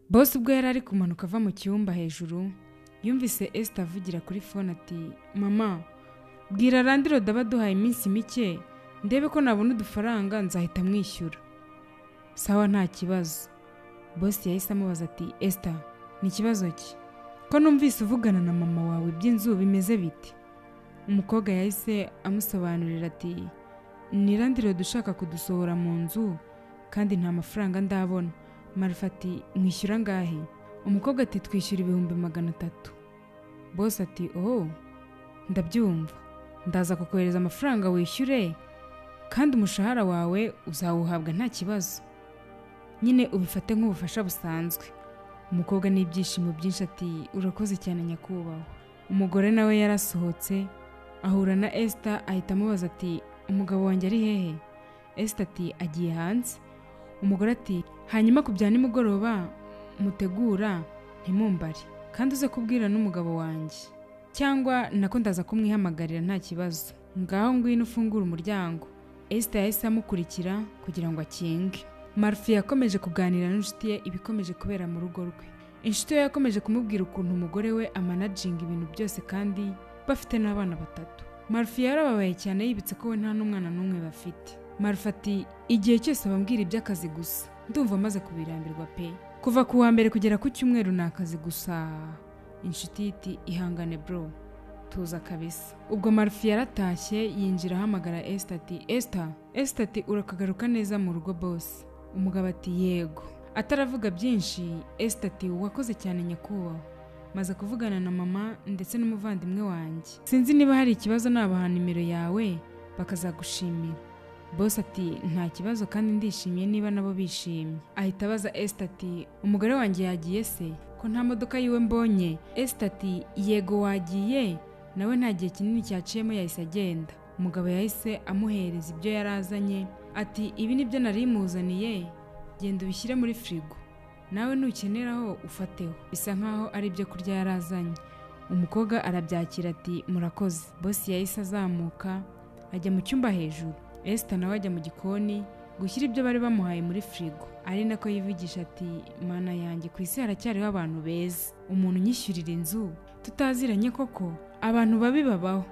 Boss ubwo yari ari kumanuka ava mu cyumba hejuru yumvise Esther avugira kuri phone ati mama, bwira Randiro daba duhaye iminsi mike ndebe ko nabona udufaranga nzahita mwishyura. Sawa nta kibazo. Boss yahise amubaza ati Esther, ni kibazo ki? Ko numvise uvugana na mama wawe by'inzu bimeze bite? Umukobwa yahise amusobanurira ati ni Randiro dushaka kudusohora mu nzu kandi nta mafaranga ndabona. Marifa ati mwishyura ngahe? Umukobwa ati twishyura 300. Boss ati oh ndabyumva, ndaza kukohereza amafaranga wishyure kandi umushahara wawe uzawuhabwa nta kibazo, nyine ubifate nk'ubufasha busanzwe. Umukobwa n'ibyishimo byinshi ati urakoze cyane nyakubahwa. Umugore nawe yarasohotse ahura na Esther ahita amubaza ati umugabo wanjye ari hehe? Esther ati agiye hanze. Umugore ati hanyuma ku bya nimugoroba mutegura ntimumbare kandi uze kubwira n'umugabo wanjye, cyangwa nako ndaza kumwihamagarira nta kibazo. Ngaho ngwino ufungura umuryango. Esther yahise amukurikira kugira ngo akinge. Marfi yakomeje kuganira n'inshuti ye ibikomeje kubera mu rugo rwe. Inshuti ye yakomeje kumubwira ukuntu umugore we amanajinga ibintu byose kandi bafite n'abana 3. Marfi yarababaye cyane yibitse ko we nta n'umwana n'umwe bafite. Marfi ati igihe cyose bambwira iby'akazi gusa ndumva maze kubirambirwa pe, kuva ku wa mbere kugera ku cyumweru ni akazi gusa. Inshuti iti ihangane bro, tuza kabisa. Ubwo Marfi yaratashye yinjira ahamagara Esther ati Esther. Esther ati urakagaruka neza mu rugo boss? Umugabo ati yego. Ataravuga byinshi Esther ati wakoze cyane nyakubahwa, maze kuvugana na mama ndetse n'umuvandimwe wanjye, sinzi niba hari ikibazo nabaha nimero yawe bakazagushimira. Boss ati nta kibazo kandi ndishimiye niba nabo bishimye. Ahita abaza Esther ati umugore wanjye yagiye se ko nta modoka yiwe mbonye? Esther ati yego wagiye, nawe nta gihe kinini cyaciyemo yahise agenda. Umugabo yahise amuhereza ibyo yarazanye ati ibi nibyo nari muzaniye, genda ubishyire muri frigo, nawe nukeneraho ufateho. Bisa nkaho ari ibyo kurya yarazanye. Umukobwa arabyakira ati murakoze. Boss yahise azamuka ajya mu cyumba hejuru. Esther nawe ajya mu gikoni gushyira ibyo bari bamuhaye muri frigo, ari nako yivugisha ati mana yanjye, ku isi haracyariho abantu beza, umuntu unyishyurira inzu tutaziranye koko, abantu babi babaho,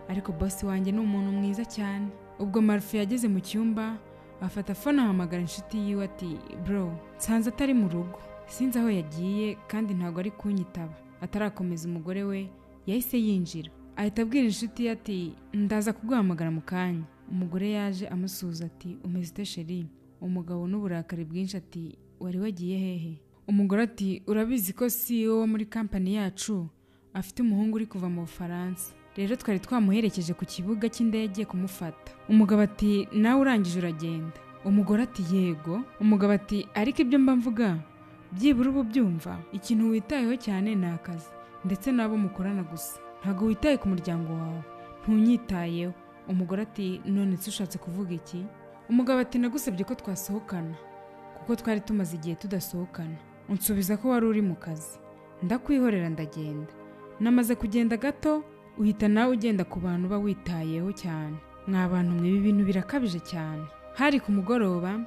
ariko boss wanjye ni umuntu mwiza cyane. Ubwo Marfi yageze mu cyumba afata phone ahamagara inshuti yiwe ati bro, nsanze atari mu rugo, sinzi aho yagiye kandi ntago ari kunyitaba. Atarakomeza umugore we yahise yinjira ahita abwira inshuti ye ati ndaza kuguhamagara mu kanya. Umugore yaje amusuza ati umeze ute sheri? Umugabo n'uburakari bwinshi ati wari wagiye hehe? Umugore ati urabizi ko CEO wo muri company yacu afite umuhungu uri kuva mu Bufaransa, rero twari twamuherekeje ku kibuga cy'indege kumufata. Umugabo ati nawe urangije uragenda? Umugore ati yego. Umugabo ati ariko ibyo mba mvuga byibura ubu byumva, ikintu witayeho cyane ni akazi ndetse nabo mukorana gusa, ntago witaye ku muryango wawe, ntunyitayeho. Umugore ati none se ushatse kuvuga iki? Umugabo ati nagusabye ko twasohokana kuko twari tumaze igihe tudasohokana, unsubiza ko wari uri mu kazi, ndakwihorera ndagenda. Namaze kugenda gato uhita nawe ugenda ku bantu ba witayeho cyane. Mwabantu mwe ibi bintu birakabije cyane. Hari ku mugoroba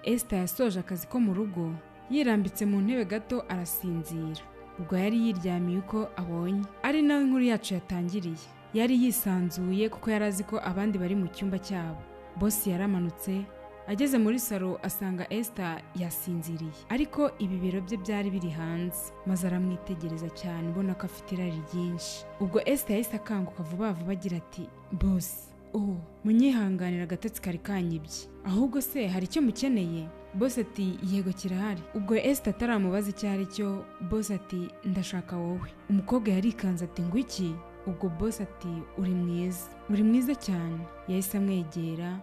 Esther yasoje akazi ko mu rugo, yirambitse mu ntebe gato arasinzira. Ubwo yari yiryamiye uko abonye, ari nawe inkuru yacu yatangiriye. Yari yisanzuye kuko yarazi ko abandi bari mu cyumba cyabo. Boss yaramanutse ageze muri salo asanga Esther yasinziriye, ariko ibibero bye byari biri hanze, maze aramwitegereza cyane ubona ko afite irari ryinshi. Ubwo Esther yahise akanguka vuba vuba agira ati boss, munyihanganira agatotsi kari kanyibye, ahubwo se hari icyo mukeneye? Boss ati yego kirahari. Ubwo Esther ataramubaza icyo ari cyo, boss ati ndashaka wowe. Umukobwa yarikanze ati ngo iki? Ubwo boss ati uri mwiza cyane. Yahise amwegera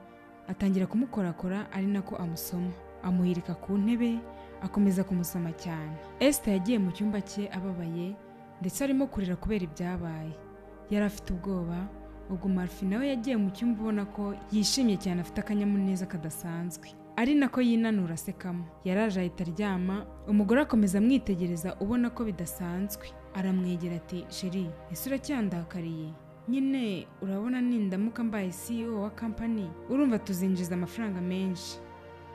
atangira kumukorakora ari nako amusoma, amuhirika ku ntebe akomeza kumusoma cyane. Esther yagiye mu cyumba cye ababaye ndetse arimo kurira kubera ibyabaye. Yari afite ubwoba ubwo Marfi nawe yagiye mu cyumba ubona ko yishimye cyane, afite akanyamuneza kadasanzwe, ari nako yinanura asekamo. Yaraje ahita aryama, umugore akomeza amwitegereza ubona ko bidasanzwe. Aramwegera ati sheri, ese uracyandakariye? Nyine urabona nindamuka mbaye CEO wa company urumva tuzinjiza amafaranga menshi.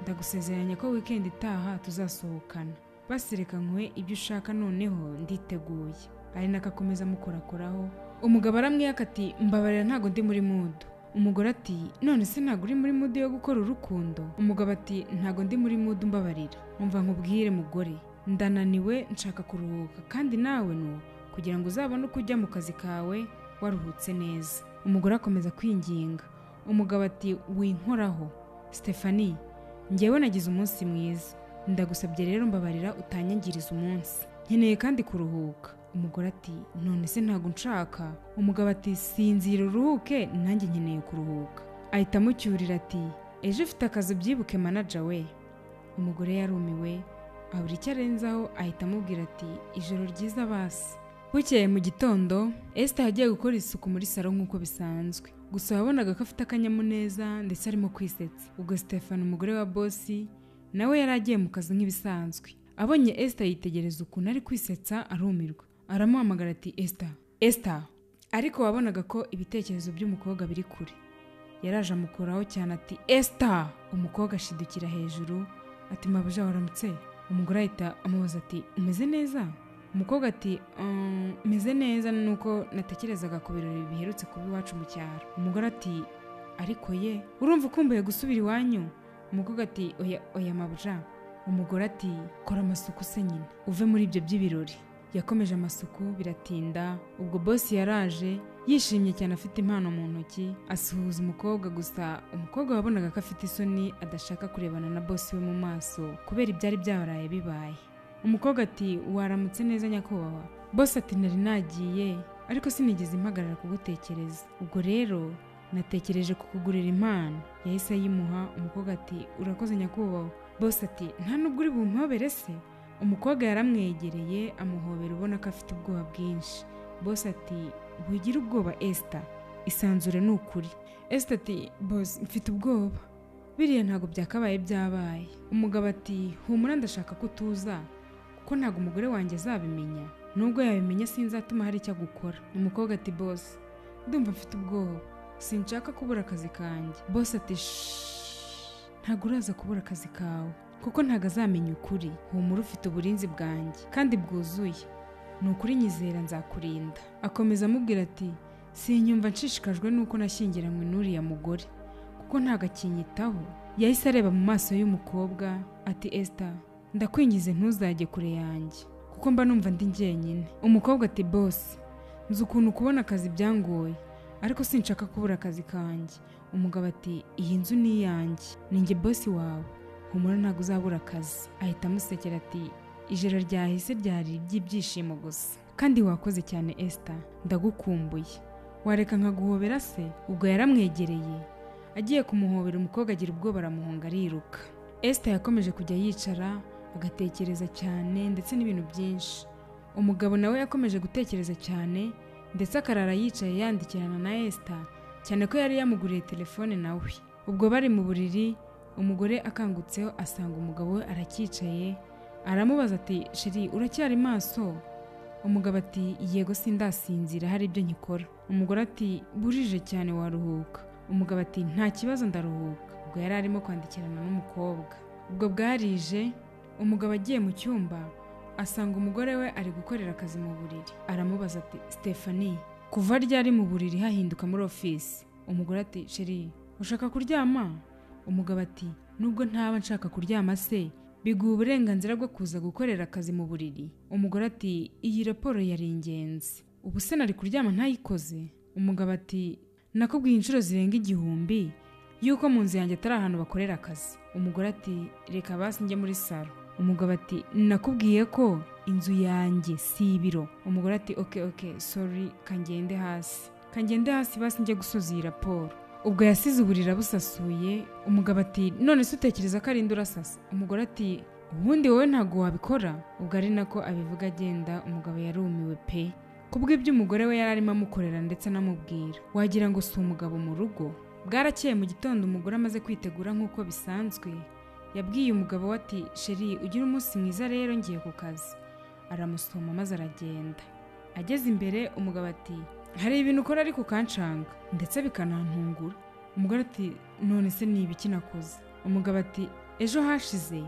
Ndagusezeranya ko weekend itaha tuzasohokana. Basireka nkwe ibyo ushaka noneho nditeguye. Ari nakakomeza mukorakoraho. Umugabo aramwiyaka ati mbabarira ntago ndi muri mood. Umugore ati none se ntago uri muri mood yo gukora urukundo? Umugabo ati ntago ndi muri mood mbabarira. Umva nkubwire mugore, ndananiwe nshaka kuruhuka kandi nawe no kugira ngo uzabone uko ujya mu kazi kawe waruhutse neza. Umugore akomeza kwinginga. Umugabo ati winkoraho Stephanie, ngewe nagize umunsi mwiza, ndagusabye rero mbabarira utanyangiriza umunsi, nkeneye kandi kuruhuka. Umugore ati none se ntago nshaka. Umugabo ati sinzira uruhuke nanjye nkeneye kuruhuka. Ahita amucyurira ati ejo ufite akazi byibuke manager we. Umugore yarumiwe abura icyo arenzaho, ahita amubwira ati ijoro ryiza basi. Bukeye mu gitondo Esther yagiye gukora isuku muri salo nk'uko bisanzwe, gusa wabonaga ko afite akanyamuneza ndetse arimo kwisetsa. Ubwo Stefan umugore wa bosi nawe yari agiye mu kazi nk'ibisanzwe. Abonye Esther yitegereza ukuntu ari kwisetsa arumirwa, aramuhamagara ati Esther. Ariko wabonaga ko ibitekerezo by'umukobwa biri kure. Yaraje amukoraho cyane ati Esther. Umukobwa ashidukira hejuru ati mabuja waramutse. Umugore ahita amubaza ati umeze neza? Umukobwa ati meze neza nuko natekerezaga ku birori biherutse kuba iwacu mu cyaro. Umugore ati ariko ye urumva ukumbuye gusubira iwanyu? Umukobwa ati oya mabuja. Umugore ati kora amasuku se nyine uve muri ibyo by'ibirori. Yakomeje amasuku biratinda. Ubwo boss yaraje yishimye cyane afite impano mu ntoki, asuhuza umukobwa, gusa umukobwa wabonaga ko afite isoni adashaka kurebana na boss we mu maso kubera ibyari byabaraye bibaye. Umukobwa ati waramutse neza nyakubahwa. Boss ati nari nagiye ariko sinigeze impagarara kugutekereza, ubwo rero natekereje kukugurira impano. Yahise ayimuha. Umukobwa ati urakoze nyakubahwa. Boss ati nta nubwo uri bumpobere se? Umukobwa yaramwegereye amuhobera ubona ko afite ubwoba bwinshi. Boss ati wigira ubwoba Esther, isanzure n'ukuri. Esther ati boss mfite ubwoba, biriya ntago byakabaye byabaye. Umugabo ati humura ndashaka ko tuza kuko ntago umugore wanjye azabimenya, nubwo yabimenya sinzatuma hari icyo gukora. Umukobwa ati boss ndumva mfite ubwoba, sinshaka kubura akazi kanjye. Boss ati ntago uraza kubura akazi kawe kuko ntago azamenya ukuri. Humura ufite uburinzi bwanjye kandi bwuzuye, nukuri nyizera nzakurinda. Akomeza amubwira ati sinyumva nshishikajwe nuko nashyingiranywe n'uriya mugore kuko ntago akinyitaho. Yahise areba mu maso y'umukobwa ati Esther ndakwingize ntuzajye kure yanjye kuko mba numva ndi njyenyine. Umukobwa ati boss nzi ukuntu kubona akazi byangoye ariko sinshaka kubura akazi kanjye. Umugabo ati iyi nzu ni iyanjye, ninjye boss wawe, humura ntago uzabura akazi. Ahita amusekera ati ijoro ryahise ryari iby'ibyishimo gusa kandi wakoze cyane Esther, ndagukumbuye, wareka nkaguhobera se? Ubwo yaramwegereye agiye kumuhobera, umukobwa agira ubwoba aramuhunga ariruka. Esther yakomeje kujya yicara agatekereza cyane ndetse n'ibintu byinshi. Umugabo nawe yakomeje gutekereza cyane ndetse akarara yicaye yandikirana na Esther cyane ko yari yamuguriye telefone nawe. Ubwo bari mu buriri, umugore akangutseho asanga umugabo we aracyicaye, aramubaza ati sheri uracyari maso? Umugabo ati yego sindasinzira hari ibyo nkikora. Umugore ati burije cyane waruhuka. Umugabo ati nta kibazo ndaruhuka. Ubwo yari arimo kwandikirana n'umukobwa. Ubwo bwarije, umugabo agiye mu cyumba asanga umugore we ari gukorera akazi mu buriri. Aramubaza ati Stephanie kuva ryari mu buriri hahinduka muri office? Umugore ati sheri ushaka kuryama? Umugabo ati nubwo ntaba nshaka kuryama se biguha uburenganzira bwo kuza gukorera akazi mu buriri? Umugore ati iyi raporo yari ingenzi, ubu se nari kuryama ntayikoze? Umugabo ati nakubwiye inshuro zirenga 1000 yuko mu nzu yanjye atari ahantu bakorera akazi. Umugore ati reka basi njye muri salo. Umugabo ati nakubwiye ko inzu yanjye si ibiro. Umugore ati okay sorry kangende hasi basi njye gusoza iyi raporo. Ubwo yasize uburira busasuye. Umugabo ati none se utekereza ko ari ndurasasa? Umugore ati ubundi wowe ntago wabikora. Ubwo ari nako abivuga agenda. Umugabo yarumiwe pe kubw'ibyo umugore we yari arimo amukorera ndetse anamubwira. Wagira ngo si umugabo mu rugo. Bwarakeye mu gitondo umugore amaze kwitegura nk'uko bisanzwe yabwiye umugabo we ati sheri ugira umunsi mwiza rero ngiye ku kazi. Aramusoma maze aragenda. Ageze imbere umugabo ati hari ibintu ukora ariko ukancanga ndetse bikanantungura. Umugore ati none se ni ibiki nakoze? Umugabo ati ejo hashize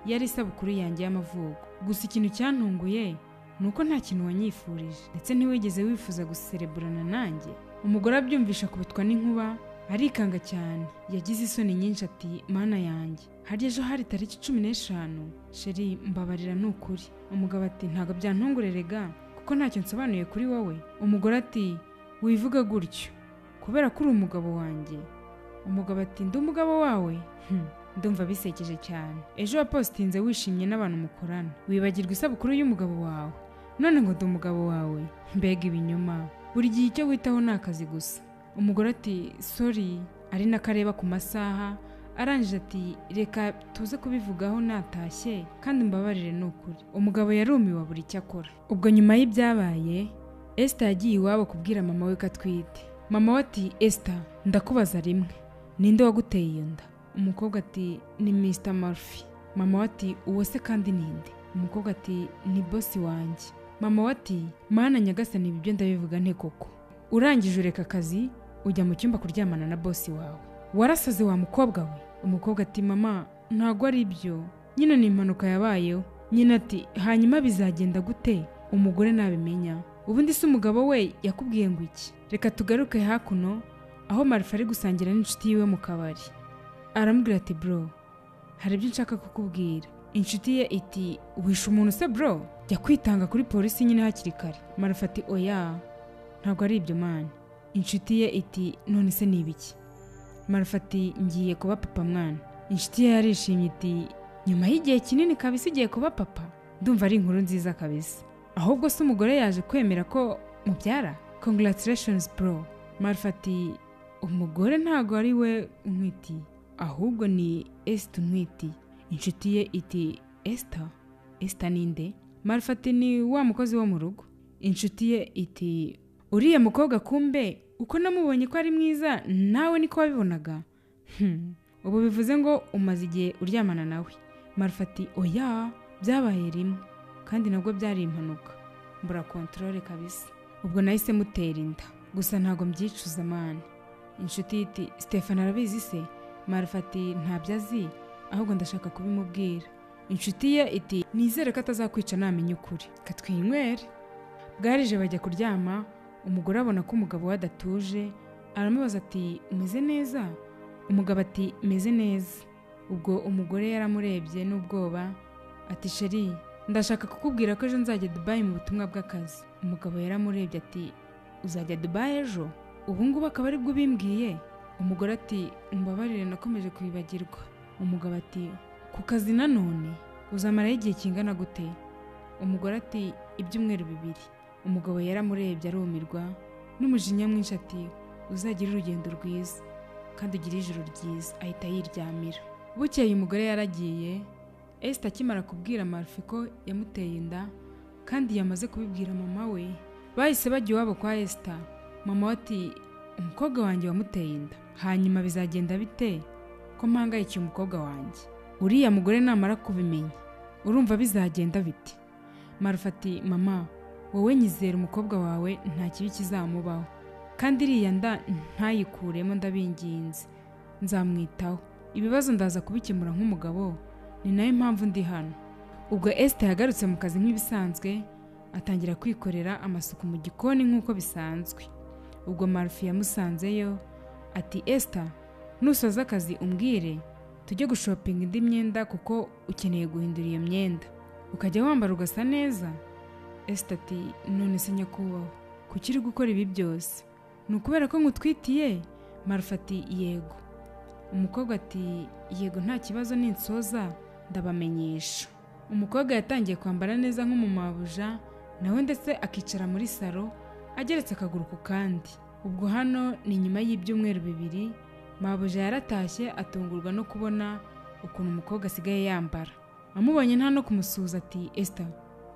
yari isabukuru yanjye y'amavuko, gusa ikintu cyantunguye nuko nta kintu wanyifurije ndetse ntiwigeze wifuza gusereburana nanjye. Umugore abyumvisha kubitwa n'inkuba arikanga cyane, yagize isoni nyinshi ati mana yanjye, hari ejo hari tariki 15 sheri mbabarira n'ukuri. Umugabo ati ntago byantungurerega kuko ntacyo nsobanuye kuri wowe. Umugore ati wivuga gutyo kubera ko uri umugabo wanjye. Umugabo ati ndi umugabo wawe? Ndumva bisekeje cyane. Ejo wapostinze wishimye n'abantu mukorana, wibagirwa isabukuru y'umugabo wawe, none ngo ndi umugabo wawe? Mbega ibinyoma, buri gihe icyo witaho ni akazi gusa. Umugore ati sorry, ari nakareba ku masaha. Arangije ati reka tuze kubivugaho natashye kandi mbabarire n'ukuri. Umugabo yarumiwe buri icyo akora. Ubwo nyuma y'ibyabaye Esther yagiye iwabo kubwira mama we ko atwite. Mama we ati Esther ndakubaza rimwe, ninde waguteye iyo nda? Umukobwa ati ni Mr. Murphy. Mama we ati uwo se kandi ninde? Umukobwa ati ni boss wanjye. Mama we ati mana nyagasani ibyo ndabivuga nte koko? Urangije ureka akazi ujya mu cyumba kuryamana na boss wawe, warasaze wa mukobwa we? Umukobwa ati mama ntago ari byo, nyine ni impanuka yabayeho. Nyina ati hanyuma bizagenda gute umugore nabimenya? Ubundi se umugabo we yakubwiye ngo iki? Reka tugaruke hakuno aho Marfa ari gusangira n'inshuti yiwe mu kabari. Aramubwira ati bro hari ibyo nshaka kukubwira. Inshuti ye iti wishe umuntu se bro? Jya kwitanga kuri polisi nyine hakiri kare. Marfa ati oya ntago ari ibyo mani. Inshuti ye iti none se ni ibiki? Marfa ati ngiye kuba papa mwana. Inshuti ye yarishimye iti nyuma y'igihe kinini kabisa igiye kuba papa? Ndumva ari inkuru nziza kabisa. Ahubwo se umugore yaje kwemera ko mubyara? Congratulations bro. Marfa ati umugore ntago ari we untwiti, ahubwo ni Esther untwiti. Inshuti ye iti Esther ninde? Marfa ati ni wa mukozi wo mu rugo. Inshuti ye iti uriya mukobwa kumbe uko namubonye ko ari mwiza nawe niko wabibonaga? Ubu bivuze ngo umaze igihe uryamana nawe? Marfa ati oya byabaye rimwe kandi nabwo byari impanuka, mbura controle kabisa. Ubwo nahise mutera inda, gusa ntago mbyicuza mani. Inshuti iti Stefan arabizi se? Marfa ati ntabyo azi ahubwo ndashaka kubimubwira. Inshuti ye iti nizere ko atazakwica namenye ukuri, katwinywere. Bwarije bajya kuryama. Umugore abona ko umugabo we adatuje, aramubaza ati umeze neza? Umugabo ati meze neza. Ubwo umugore yaramurebye n'ubwoba ati sheri ndashaka kukubwira ko ejo nzajya Dubai mu butumwa bw'akazi. Umugabo yaramurebye ati uzajya Dubai ejo? Ubu ngubu akaba ari bwo bimbwiye? Umugore ati umbabarire nakomeje kwibagirwa. Umugabo ati ku kazi nanone uzamaraho igihe kingana gute? Umugore ati ibyumweru 2. Umugabo yaramurebye arumirwa n'umujinya mwinshi ati uzagira urugendo rwiza kandi ugire ijoro ryiza. Ahita yiryamira. Bukeye umugore yaragiye. Esther akimara kubwira Marfi ko yamuteye inda kandi yamaze kubibwira mama we, bahise bajya iwabo kwa Esther. Mama we ati umukobwa wanjye wamuteye inda, hanyuma bizagenda bite ko mpangayikiye umukobwa wanjye? Uriya mugore namara kubimenya urumva bizagenda bite? Marfa ati mama wowe nyizera umukobwa wawe nta kibi kizamubaho kandi iriya nda ntayikuremo ndabinginze, nzamwitaho. Ibibazo ndaza kubikemura nk'umugabo, ni nayo mpamvu ndi hano. Ubwo Esther yagarutse mu kazi nk'ibisanzwe atangira kwikorera amasuku mu gikoni nk'uko bisanzwe. Ubwo Marfi yamusanzeyo ati Esther nusoza akazi umbwire tujye gushopinga indi myenda kuko ukeneye guhindura iyo myenda ukajya wambara ugasa neza. Esther ati none se nyakubahwa kuki uri gukora ibi byose? Ni ukubera ko ngutwitiye? Marfa ati yego. Umukobwa ati yego nta kibazo ninsoza ndabamenyesha. Umukobwa yatangiye kwambara neza nk'umumabuja nawe ndetse akicara muri salo ageretse akaguru ku kandi. Ubwo hano ni nyuma y'ibyumweru 2 mabuja yaratashye atungurwa no kubona ukuntu umukobwa asigaye yambara. Amubonye nta no kumusuza ati Esther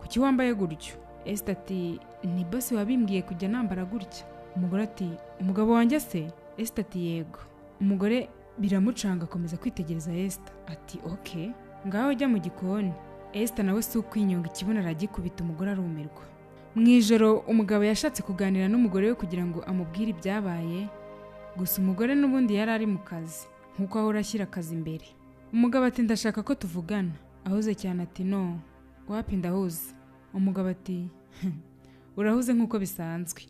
kuki wambaye gutyo? Esther ati ni bosi wabimbwiye kujya nambara gutya. Umugore ati umugabo wanjye se? Esther ati yego. Umugore biramucanga akomeza kwitegereza Esther ati okay, ngaho jya mu gikoni. Esther nawe si ukwinyonga ikibuno aragikubita, umugore arumirwa. Mu ijoro umugabo yashatse kuganira n'umugore we kugira ngo amubwire ibyabaye, gusa umugore n'ubundi yari ari mu kazi nkuko ahora ashyira akazi imbere. Umugabo ati ndashaka ko tuvugana. Ahuze cyane ati no, wapi ndahuze. Umugabo ati urahuze nkuko bisanzwe.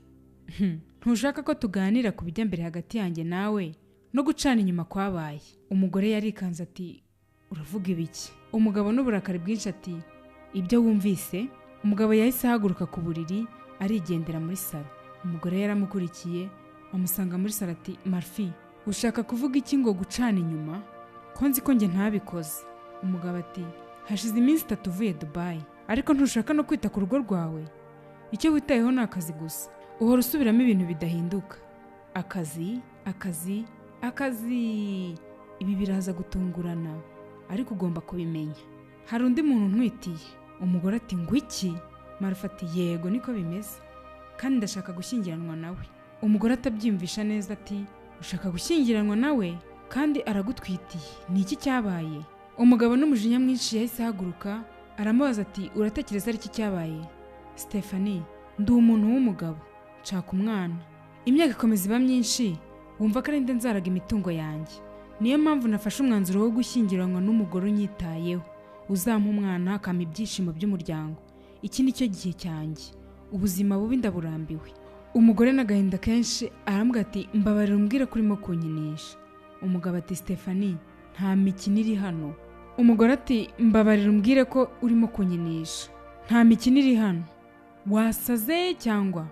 Ntushaka ko tuganira ku bijya mbere hagati yanjye nawe no gucana inyuma kwabaye? Umugore yarikanze ati uravuga ibiki? Umugabo n'uburakari bwinshi ati ibyo wumvise. Umugabo yahise ahaguruka ku buriri arigendera muri salo. Umugore yaramukurikiye amusanga muri salo ati Marfi, ushaka kuvuga iki ngo gucana inyuma? Ko nzi ko njye ntabikoze. Umugabo ati hashize iminsi 3 uvuye Dubai, ariko ntushaka no kwita ku rugo rwawe? Icyo witayeho ni akazi gusa, uhora usubiramo ibintu bidahinduka. Akazi, akazi, akazi. Ibi biraza gutungurana, ariko ugomba kubimenya. Hari undi muntu ntwitiye. Umugore ati ngwiki? Marfa ati yego niko bimeze, kandi ndashaka gushyingiranwa nawe. Umugore atabyimvisha neza ati ushaka gushyingiranwa nawe kandi aragutwitiye, ni iki cyabaye? Umugabo n'umujinya mwinshi yahise ahaguruka aramubaza ati uratekereza ari iki cyabaye? Stephanie, ndi umuntu w'umugabo, nshaka umwana, imyaka ikomeza iba myinshi, wumva ko ari nde nzaraga imitungo yanjye. Niyo mpamvu nafashe umwanzuro wo gushyingiranwa n'umugore unyitayeho, uzampa umwana akampa ibyishimo by'umuryango. Iki ni cyo gihe cyanjye, ubuzima bubi ndaburambiwe. Umugore n'agahinda kenshi arambwira ati mbabarira umbwire ko urimo kunyinisha. Umugabo ati Stephanie, nta mikino iri hano. Umugore ati mbabarira umbwire ko urimo kunyinisha, nta mikino iri hano. Wasaze cyangwa?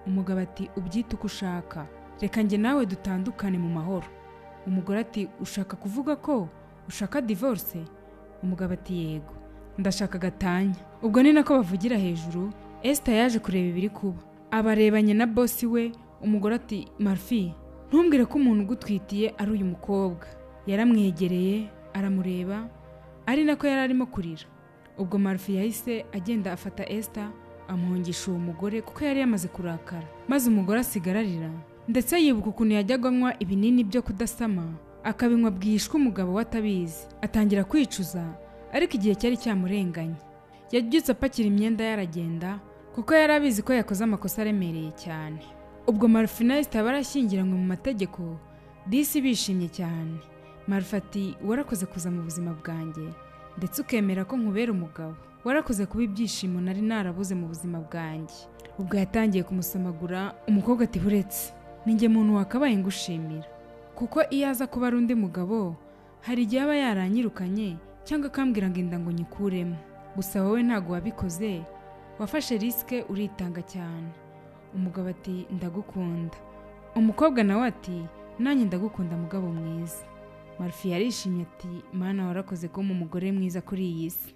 Umugabo ati ubyita uko ushaka, reka njye nawe dutandukane mu mahoro. Umugore ati ushaka kuvuga ko ushaka divorce? Umugabo ati yego, ndashaka gatanya. Ubwo ni nako bavugira hejuru. Esther yaje kureba ibiri kuba, abarebanye na bosi we. Umugore ati Marfi, ntumbwire ko umuntu ugutwitiye ari uyu mukobwa. Yaramwegereye aramureba, ari nako yari arimo kurira. Ubwo Marfi yahise agenda afata Esther amuhungisha uwo mugore kuko yari yamaze kurakara, maze umugore asigara arira, ndetse yibuka ukuntu yajyaga anywa ibinini byo kudasama akabinywa bwishwe umugabo we atabizi. Atangira kwicuza, ariko igihe cyari cyamurenganye. Yabyutse apakira imyenda yaragenda kuko yari abizi ko yakoze amakosa aremereye cyane. Ubwo Marfi na Esther barashyingiranywe mu mategeko, disi bishimye cyane. Marfi ati warakoze kuza mu buzima bwanjye, ndetse ukemera ko nkubera umugabo. Warakoze kuba ibyishimo nari narabuze mu buzima bwanjye. Ubwo yatangiye kumusamagura. Umukobwa ati buretse, ninjye muntu wakabaye ngushimira, kuko iyo aza kuba ari undi mugabo hari igihe aba yaranyirukanye cyangwa akambwira ngo inda ngo nyikuremo. Gusa wowe ntago wabikoze, wafashe riske uritanga cyane. Umugabo ati ndagukunda. Umukobwa nawe ati nanjye ndagukunda mugabo mwiza. Marfi yarishimye ati mana warakoze ko mu mugore mwiza kuri iyi si.